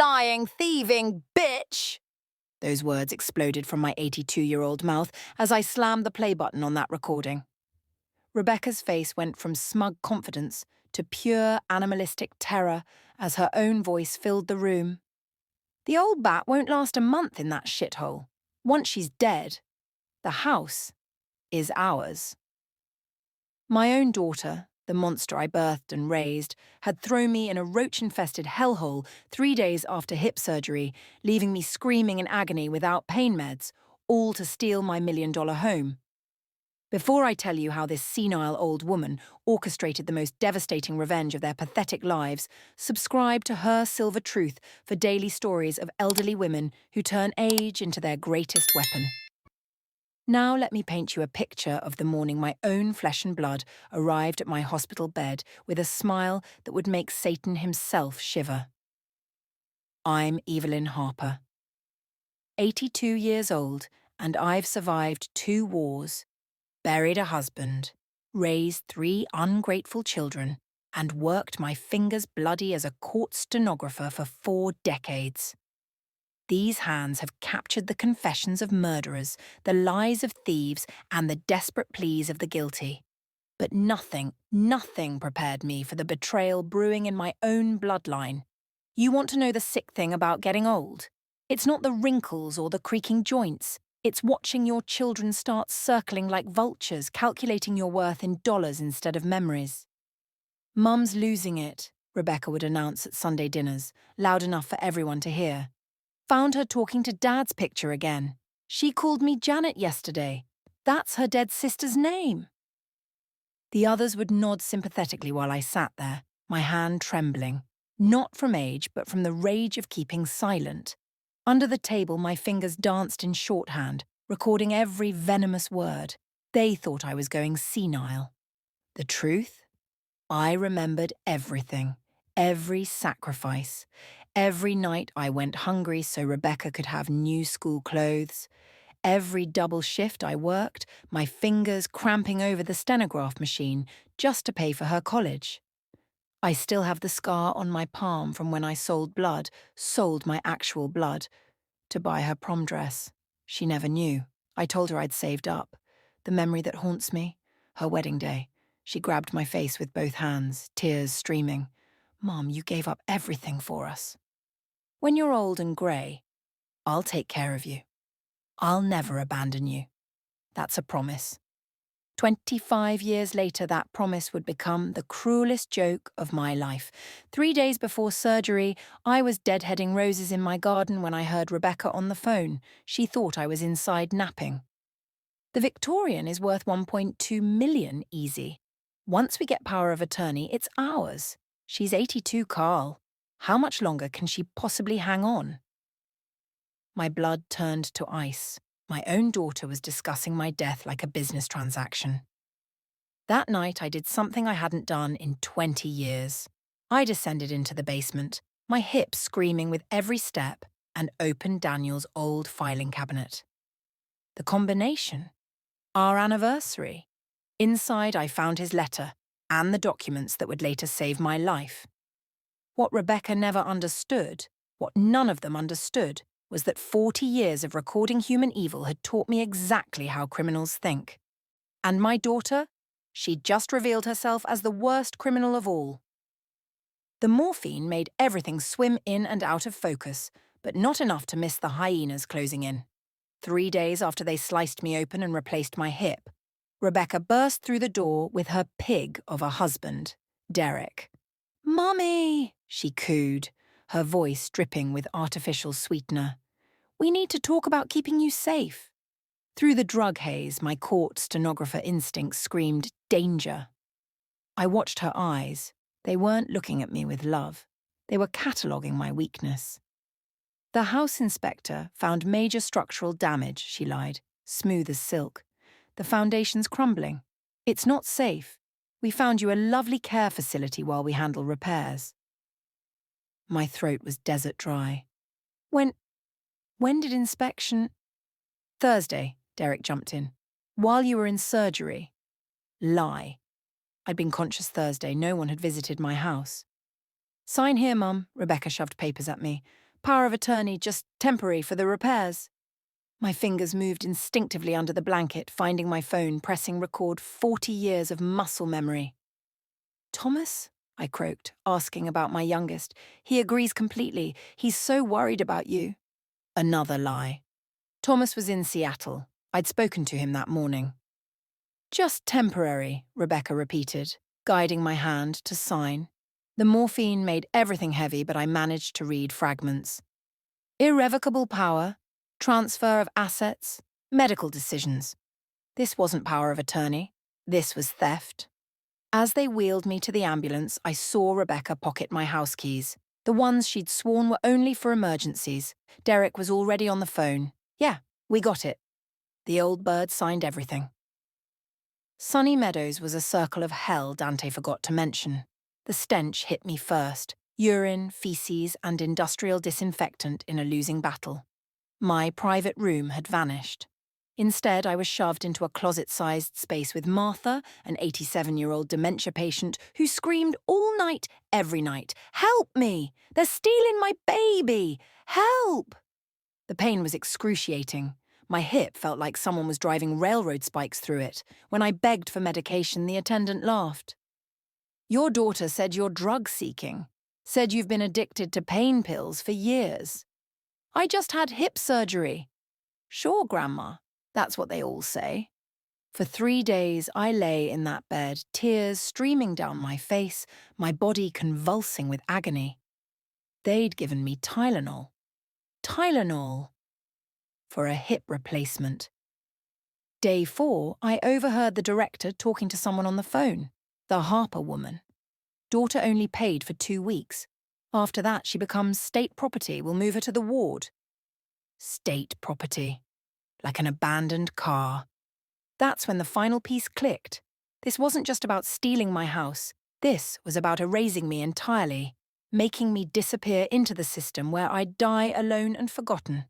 lying, thieving bitch! Those words exploded from my 82-year-old mouth as I slammed the play button on that recording. Rebecca's face went from smug confidence to pure animalistic terror as her own voice filled the room. The old bat won't last a month in that shithole. Once she's dead, the house is ours. My own daughter, the monster I birthed and raised, had thrown me in a roach-infested hellhole 3 days after hip surgery, leaving me screaming in agony without pain meds, all to steal my million-dollar home. Before I tell you how this senile old woman orchestrated the most devastating revenge of their pathetic lives, subscribe to Her Silver Truth for daily stories of elderly women who turn age into their greatest weapon. Now let me paint you a picture of the morning my own flesh and blood arrived at my hospital bed with a smile that would make Satan himself shiver. I'm Evelyn Harper. 82 years old, and I've survived 2 wars, buried a husband, raised 3 ungrateful children, and worked my fingers bloody as a court stenographer for 4 decades. These hands have captured the confessions of murderers, the lies of thieves, and the desperate pleas of the guilty. But nothing prepared me for the betrayal brewing in my own bloodline. You want to know the sick thing about getting old? It's not the wrinkles or the creaking joints. It's watching your children start circling like vultures, calculating your worth in dollars instead of memories. "Mum's losing it," Rebecca would announce at Sunday dinners, loud enough for everyone to hear. "Found her talking to Dad's picture again. She called me Janet yesterday. That's her dead sister's name." The others would nod sympathetically while I sat there, my hand trembling, not from age but from the rage of keeping silent. Under the table, my fingers danced in shorthand, recording every venomous word. They thought I was going senile. The truth? I remembered everything, every sacrifice. Every night I went hungry so Rebecca could have new school clothes. Every double shift I worked, my fingers cramping over the stenograph machine just to pay for her college. I still have the scar on my palm from when I sold my actual blood, to buy her prom dress. She never knew. I told her I'd saved up. The memory that haunts me, her wedding day. She grabbed my face with both hands, tears streaming. "Mom, you gave up everything for us." When you're old and grey, I'll take care of you. I'll never abandon you. That's a promise. 25 years later, that promise would become the cruelest joke of my life. 3 days before surgery, I was deadheading roses in my garden when I heard Rebecca on the phone. She thought I was inside napping. The Victorian is worth 1.2 million easy. Once we get power of attorney, it's ours. She's 82, Carl. How much longer can she possibly hang on? My blood turned to ice. My own daughter was discussing my death like a business transaction. That night I did something I hadn't done in 20 years. I descended into the basement, my hips screaming with every step, and opened Daniel's old filing cabinet. The combination? Our anniversary. Inside I found his letter and the documents that would later save my life. What Rebecca never understood, what none of them understood, was that 40 years of recording human evil had taught me exactly how criminals think. And my daughter? She'd just revealed herself as the worst criminal of all. The morphine made everything swim in and out of focus, but not enough to miss the hyenas closing in. 3 days after they sliced me open and replaced my hip, Rebecca burst through the door with her pig of a husband, Derek. "Mummy," she cooed, her voice dripping with artificial sweetener. "We need to talk about keeping you safe." Through the drug haze, my court stenographer instinct screamed, "Danger." I watched her eyes. They weren't looking at me with love. They were cataloguing my weakness. "The house inspector found major structural damage," she lied, smooth as silk. "The foundation's crumbling. It's not safe. We found you a lovely care facility while we handle repairs." My throat was desert dry. When did inspection? "Thursday," Derek jumped in. "While you were in surgery." Lie. I'd been conscious Thursday. No one had visited my house. "Sign here, Mum." Rebecca shoved papers at me. Power of attorney just temporary for the repairs. My fingers moved instinctively under the blanket, finding my phone, pressing record 40 years of muscle memory. Thomas? I croaked, asking about my youngest. He agrees completely. He's so worried about you. Another lie. Thomas was in Seattle. I'd spoken to him that morning. Just temporary, Rebecca repeated, guiding my hand to sign. The morphine made everything heavy, but I managed to read fragments. Irrevocable power, transfer of assets, medical decisions. This wasn't power of attorney. This was theft. As they wheeled me to the ambulance, I saw Rebecca pocket my house keys. The ones she'd sworn were only for emergencies. Derek was already on the phone. Yeah, we got it. The old bird signed everything. Sunny Meadows was a circle of hell Dante forgot to mention. The stench hit me first. Urine, feces, and industrial disinfectant in a losing battle. My private room had vanished. Instead, I was shoved into a closet-sized space with Martha, an 87-year-old dementia patient who screamed all night, every night, "Help me! They're stealing my baby! Help!" The pain was excruciating. My hip felt like someone was driving railroad spikes through it. When I begged for medication, the attendant laughed. "Your daughter said you're drug-seeking. Said you've been addicted to pain pills for years." "I just had hip surgery." "Sure, Grandma. That's what they all say." For 3 days, I lay in that bed, tears streaming down my face, my body convulsing with agony. They'd given me Tylenol. Tylenol. For a hip replacement. Day 4, I overheard the director talking to someone on the phone. The Harper woman. Daughter only paid for 2 weeks. After that, she becomes state property. We'll move her to the ward. State property. Like an abandoned car. That's when the final piece clicked. This wasn't just about stealing my house. This was about erasing me entirely, making me disappear into the system where I'd die alone and forgotten.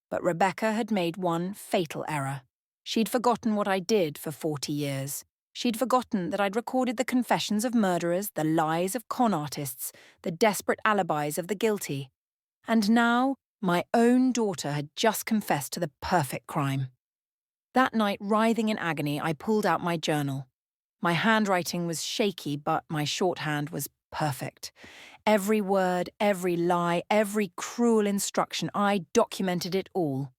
But Rebecca had made one fatal error. She'd forgotten what I did for 40 years. She'd forgotten that I'd recorded the confessions of murderers, the lies of con artists, the desperate alibis of the guilty. And now, my own daughter had just confessed to the perfect crime. That night, writhing in agony, I pulled out my journal. My handwriting was shaky, but my shorthand was perfect. Every word, every lie, every cruel instruction, I documented it all.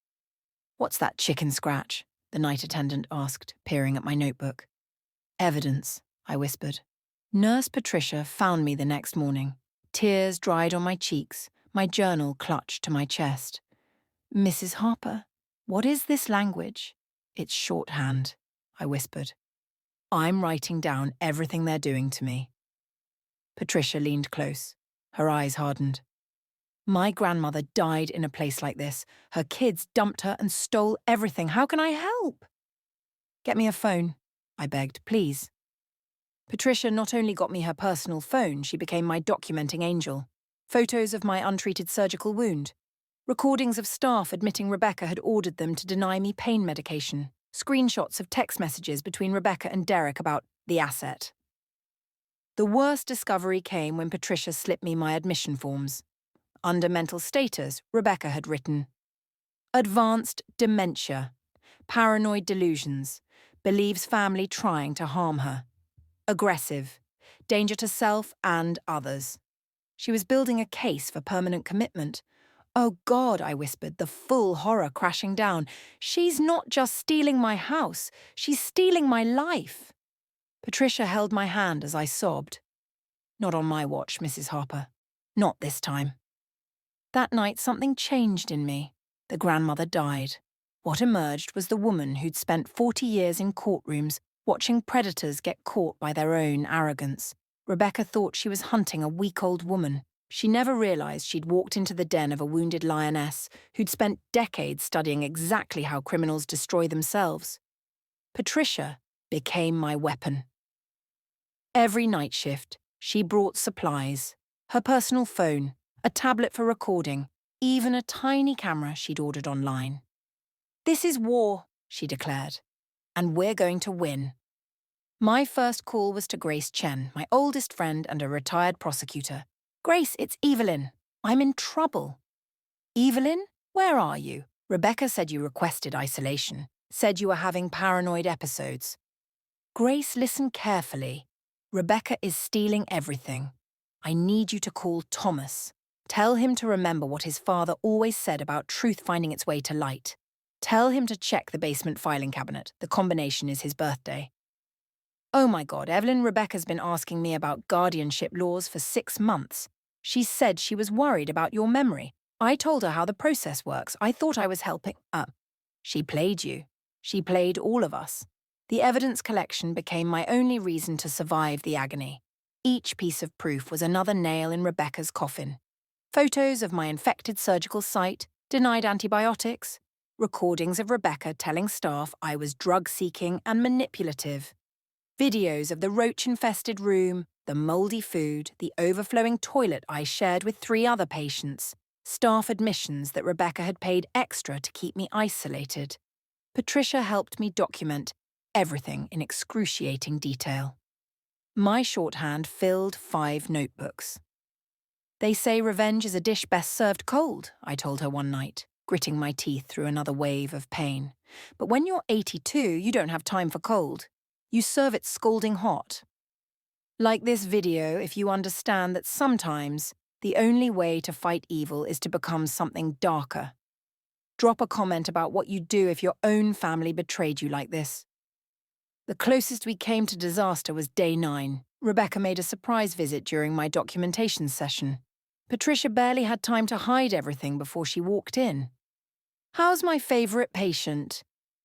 "What's that chicken scratch?" the night attendant asked, peering at my notebook. "Evidence," I whispered. Nurse Patricia found me the next morning. Tears dried on my cheeks, my journal clutched to my chest. "Mrs. Harper, what is this language?" "It's shorthand," I whispered. "I'm writing down everything they're doing to me." Patricia leaned close. Her eyes hardened. "My grandmother died in a place like this. Her kids dumped her and stole everything. How can I help?" "Get me a phone," I begged, "please." Patricia not only got me her personal phone, she became my documenting angel. Photos of my untreated surgical wound. Recordings of staff admitting Rebecca had ordered them to deny me pain medication. Screenshots of text messages between Rebecca and Derek about the asset. The worst discovery came when Patricia slipped me my admission forms. Under mental status, Rebecca had written, "Advanced dementia, paranoid delusions, believes family trying to harm her. Aggressive, danger to self and others." She was building a case for permanent commitment. "Oh God," I whispered, the full horror crashing down. "She's not just stealing my house, she's stealing my life." Patricia held my hand as I sobbed. "Not on my watch, Mrs. Harper. Not this time." That night, something changed in me. The grandmother died. What emerged was the woman who'd spent 40 years in courtrooms, watching predators get caught by their own arrogance. Rebecca thought she was hunting a weak old woman. She never realized she'd walked into the den of a wounded lioness who'd spent decades studying exactly how criminals destroy themselves. Patricia became my weapon. Every night shift, she brought supplies. Her personal phone, a tablet for recording, even a tiny camera she'd ordered online. "This is war," she declared, "and we're going to win." My first call was to Grace Chen, my oldest friend and a retired prosecutor. "Grace, it's Evelyn. I'm in trouble." Evelyn, where are you? Rebecca said you requested isolation, said you were having paranoid episodes. Grace, listen carefully. Rebecca is stealing everything. I need you to call Thomas. Tell him to remember what his father always said about truth finding its way to light. Tell him to check the basement filing cabinet. The combination is his birthday. Oh my God, Evelyn, Rebecca's been asking me about guardianship laws for 6 months. She said she was worried about your memory. I told her how the process works. I thought I was helping. She played you. She played all of us. The evidence collection became my only reason to survive the agony. Each piece of proof was another nail in Rebecca's coffin. Photos of my infected surgical site, denied antibiotics, recordings of Rebecca telling staff I was drug-seeking and manipulative. Videos of the roach-infested room, the mouldy food, the overflowing toilet I shared with 3 other patients, staff admissions that Rebecca had paid extra to keep me isolated. Patricia helped me document everything in excruciating detail. My shorthand filled 5 notebooks. They say revenge is a dish best served cold, I told her one night, gritting my teeth through another wave of pain. But when you're 82, you don't have time for cold. You serve it scalding hot. Like this video, if you understand that sometimes the only way to fight evil is to become something darker. Drop a comment about what you'd do if your own family betrayed you like this. The closest we came to disaster was day 9. Rebecca made a surprise visit during my documentation session. Patricia barely had time to hide everything before she walked in. "How's my favourite patient?"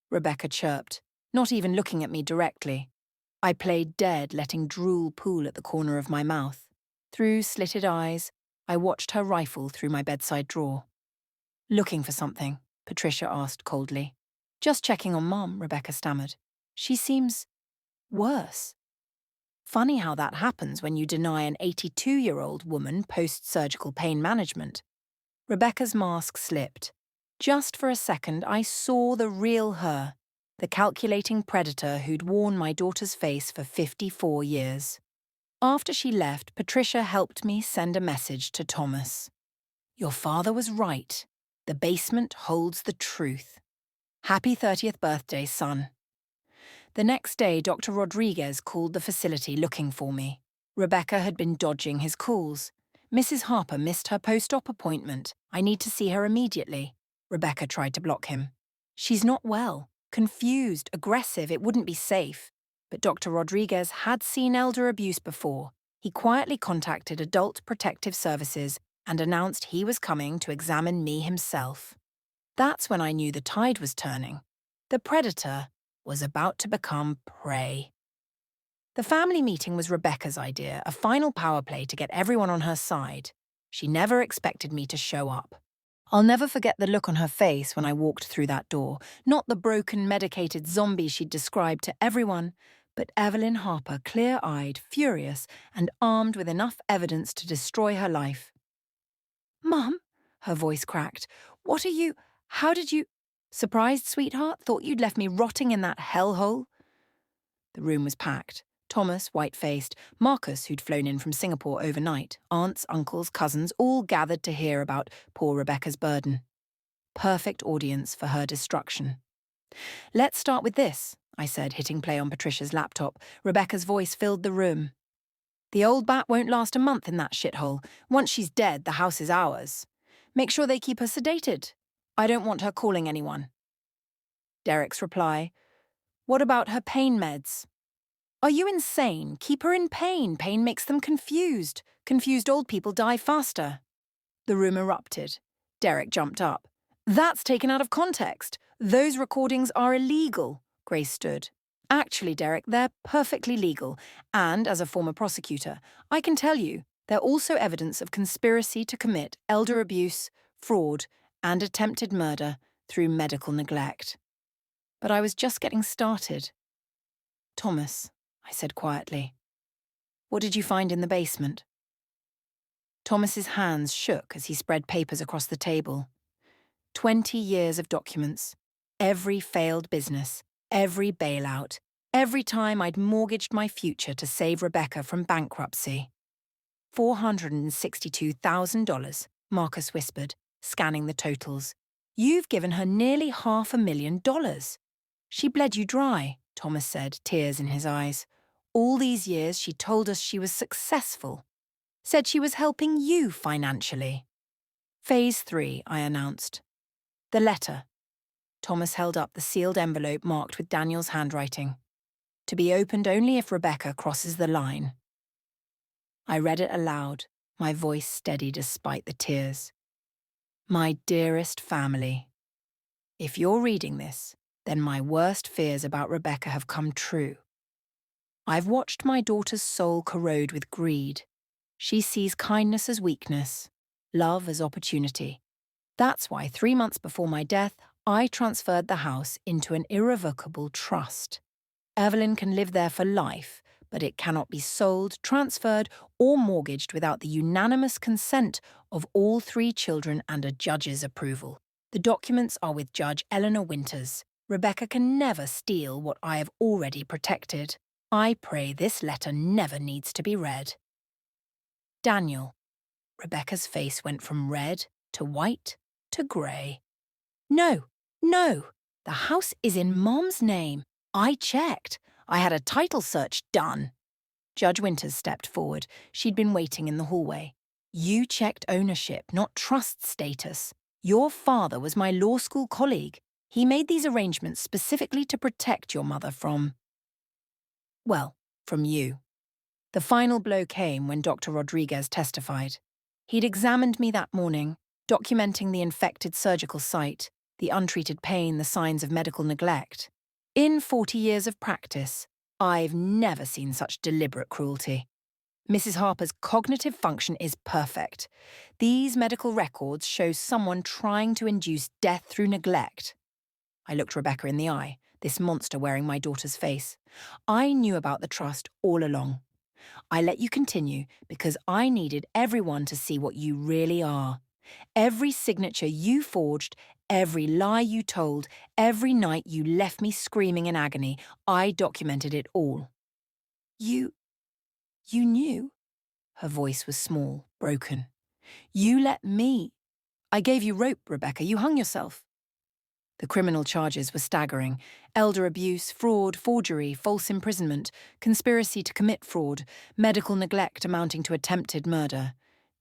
Rebecca chirped, not even looking at me directly. I played dead, letting drool pool at the corner of my mouth. Through slitted eyes, I watched her rifle through my bedside drawer. "Looking for something?" Patricia asked coldly. "Just checking on Mom," Rebecca stammered. "She seems worse." Funny how that happens when you deny an 82-year-old woman post-surgical pain management. Rebecca's mask slipped. Just for a second, I saw the real her, the calculating predator who'd worn my daughter's face for 54 years. After she left, Patricia helped me send a message to Thomas. "Your father was right. The basement holds the truth. Happy 30th birthday, son." The next day, Dr. Rodriguez called the facility looking for me. Rebecca had been dodging his calls. "Mrs. Harper missed her post-op appointment. I need to see her immediately." Rebecca tried to block him. "She's not well. Confused, aggressive, it wouldn't be safe." But Dr. Rodriguez had seen elder abuse before. He quietly contacted Adult Protective Services and announced he was coming to examine me himself. That's when I knew the tide was turning. The predator was about to become prey. The family meeting was Rebecca's idea, a final power play to get everyone on her side. She never expected me to show up. I'll never forget the look on her face when I walked through that door, not the broken, medicated zombie she'd described to everyone, but Evelyn Harper, clear-eyed, furious, and armed with enough evidence to destroy her life. "Mum," her voice cracked, how did you— "Surprised, sweetheart? Thought you'd left me rotting in that hellhole?" The room was packed. Thomas, white-faced, Marcus, who'd flown in from Singapore overnight, aunts, uncles, cousins, all gathered to hear about poor Rebecca's burden. Perfect audience for her destruction. "Let's start with this," I said, hitting play on Patricia's laptop. Rebecca's voice filled the room. "The old bat won't last a month in that shithole. Once she's dead, the house is ours. Make sure they keep her sedated. I don't want her calling anyone." Derek's reply: "What about her pain meds?" "Are you insane? Keep her in pain. Pain makes them confused. Confused old people die faster." The room erupted. Derek jumped up. "That's taken out of context. Those recordings are illegal." Grace stood. "Actually, Derek, they're perfectly legal. And, as a former prosecutor, I can tell you, they're also evidence of conspiracy to commit elder abuse, fraud, and attempted murder through medical neglect." But I was just getting started. "Thomas," I said quietly, "what did you find in the basement?" Thomas's hands shook as he spread papers across the table. 20 years of documents. Every failed business, every bailout, every time I'd mortgaged my future to save Rebecca from bankruptcy. $462,000, Marcus whispered, scanning the totals. You've given her nearly $500,000. She bled you dry, Thomas said, tears in his eyes. All these years she told us she was successful. Said she was helping you financially. Phase 3, I announced. The letter. Thomas held up the sealed envelope marked with Daniel's handwriting. To be opened only if Rebecca crosses the line. I read it aloud, my voice steady despite the tears. My dearest family. If you're reading this, then my worst fears about Rebecca have come true. I've watched my daughter's soul corrode with greed. She sees kindness as weakness, love as opportunity. That's why 3 months before my death, I transferred the house into an irrevocable trust. Evelyn can live there for life, but it cannot be sold, transferred, or mortgaged without the unanimous consent of all 3 children and a judge's approval. The documents are with Judge Eleanor Winters. Rebecca can never steal what I have already protected. I pray this letter never needs to be read. Daniel. Rebecca's face went from red to white to grey. No, no, the house is in Mom's name. I checked. I had a title search done. Judge Winters stepped forward. She'd been waiting in the hallway. You checked ownership, not trust status. Your father was my law school colleague. He made these arrangements specifically to protect your mother from you. The final blow came when Dr. Rodriguez testified. He'd examined me that morning, documenting the infected surgical site, the untreated pain, the signs of medical neglect. In 40 years of practice, I've never seen such deliberate cruelty. Mrs. Harper's cognitive function is perfect. These medical records show someone trying to induce death through neglect. I looked Rebecca in the eye, this monster wearing my daughter's face. I knew about the trust all along. I let you continue because I needed everyone to see what you really are. Every signature you forged, every lie you told, every night you left me screaming in agony, I documented it all. You knew? Her voice was small, broken. You let me. I gave you rope, Rebecca. You hung yourself. The criminal charges were staggering. Elder abuse, fraud, forgery, false imprisonment, conspiracy to commit fraud, medical neglect amounting to attempted murder.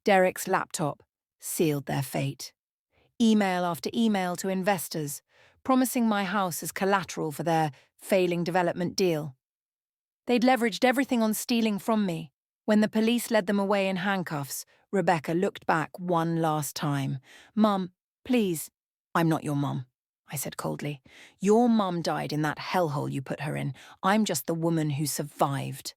Derek's laptop sealed their fate. Email after email to investors, promising my house as collateral for their failing development deal. They'd leveraged everything on stealing from me. When the police led them away in handcuffs, Rebecca looked back one last time. Mum, please. I'm not your mum, I said coldly. Your mum died in that hellhole you put her in. I'm just the woman who survived.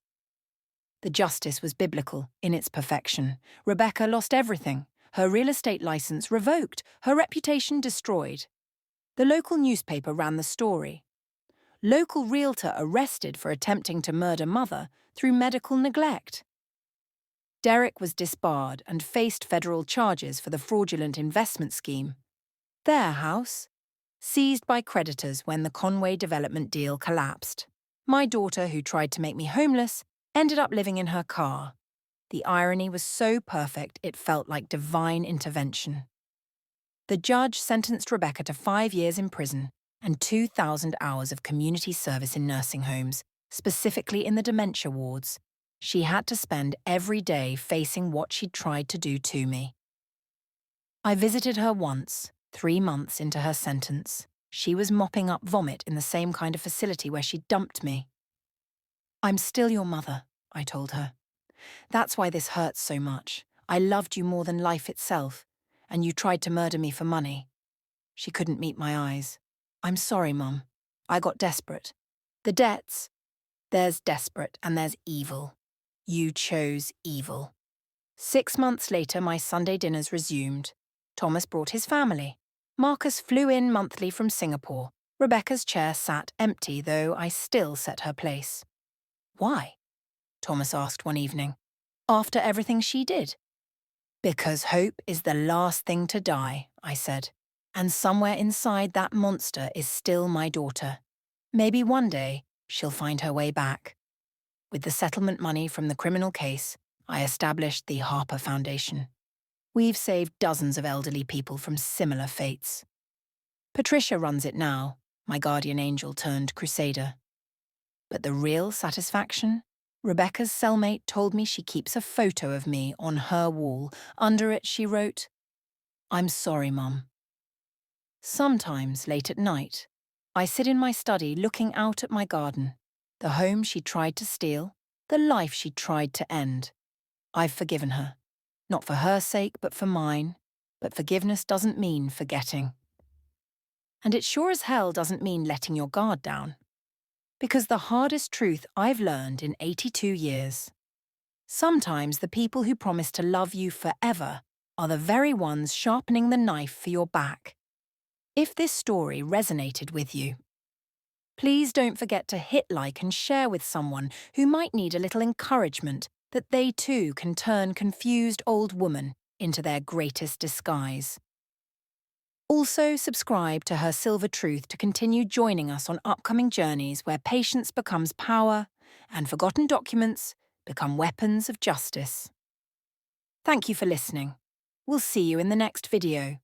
The justice was biblical in its perfection. Rebecca lost everything. Her real estate license revoked, her reputation destroyed. The local newspaper ran the story. Local realtor arrested for attempting to murder mother through medical neglect. Derek was disbarred and faced federal charges for the fraudulent investment scheme. Their house, seized by creditors when the Conway development deal collapsed. My daughter, who tried to make me homeless, ended up living in her car. The irony was so perfect it felt like divine intervention. The judge sentenced Rebecca to 5 years in prison and 2,000 hours of community service in nursing homes, specifically in the dementia wards. She had to spend every day facing what she'd tried to do to me. I visited her once, 3 months into her sentence. She was mopping up vomit in the same kind of facility where she'd dumped me. I'm still your mother, I told her. That's why this hurts so much. I loved you more than life itself, and you tried to murder me for money. She couldn't meet my eyes. I'm sorry, Mum. I got desperate. The debts. There's desperate and there's evil. You chose evil. 6 months later, my Sunday dinners resumed. Thomas brought his family. Marcus flew in monthly from Singapore. Rebecca's chair sat empty, though I still set her place. Why? Thomas asked one evening. After everything she did. Because hope is the last thing to die, I said. And somewhere inside that monster is still my daughter. Maybe one day she'll find her way back. With the settlement money from the criminal case, I established the Harper Foundation. We've saved dozens of elderly people from similar fates. Patricia runs it now, my guardian angel turned crusader. But the real satisfaction? Rebecca's cellmate told me she keeps a photo of me on her wall. Under it, she wrote, "I'm sorry, Mum." Sometimes, late at night, I sit in my study looking out at my garden, the home she tried to steal, the life she tried to end. I've forgiven her. Not for her sake, but for mine. But forgiveness doesn't mean forgetting. And it sure as hell doesn't mean letting your guard down. Because the hardest truth I've learned in 82 years. Sometimes the people who promise to love you forever are the very ones sharpening the knife for your back. If this story resonated with you, please don't forget to hit like and share with someone who might need a little encouragement that they too can turn confused old woman into their greatest disguise. Also, subscribe to Her Silver Truth to continue joining us on upcoming journeys where patience becomes power and forgotten documents become weapons of justice. Thank you for listening. We'll see you in the next video.